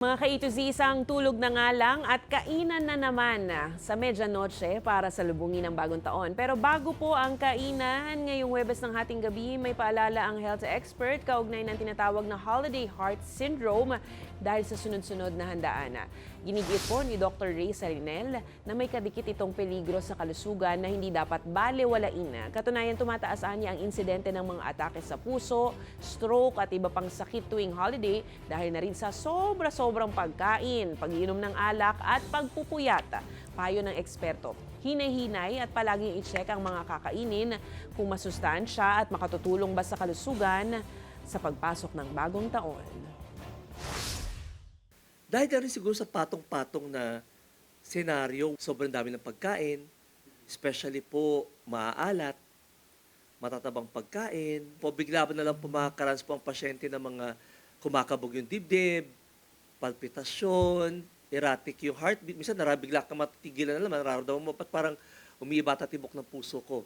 Mga ka-A to Z, isang tulog na nga lang at kainan na naman sa medyanoche para sa lubungin ng bagong taon. Pero bago po ang kainan, ngayong Huwebes ng hating gabi, may paalala ang health expert kaugnay ng tinatawag na Holiday Heart Syndrome dahil sa sunod-sunod na handaan. Ginigit po ni Dr. Ray Sarinel na may kadikit itong peligro sa kalusugan na hindi dapat balewalain. Katunayan, tumataas niya ang insidente ng mga atake sa puso, stroke at iba pang sakit tuwing holiday dahil na rin sa sobrang pagkain, pag-iinom ng alak at pagpupuyat. Payo ng eksperto, hinay-hinay at palaging i-check ang mga kakainin kung masustansya at makatutulong ba sa kalusugan sa pagpasok ng bagong taon. Dahil na rin siguro sa patong-patong na senaryo, sobrang dami ng pagkain, especially po maaalat, matatabang pagkain, po bigla ba na lang pumakarans po ang pasyente ng mga kumakabog yung dibdib, palpitasyon, erratic yung heartbeat. Minsan narabigla ka matigilan na naman, nararamdaman mo, parang umiiba at tibok ng puso ko.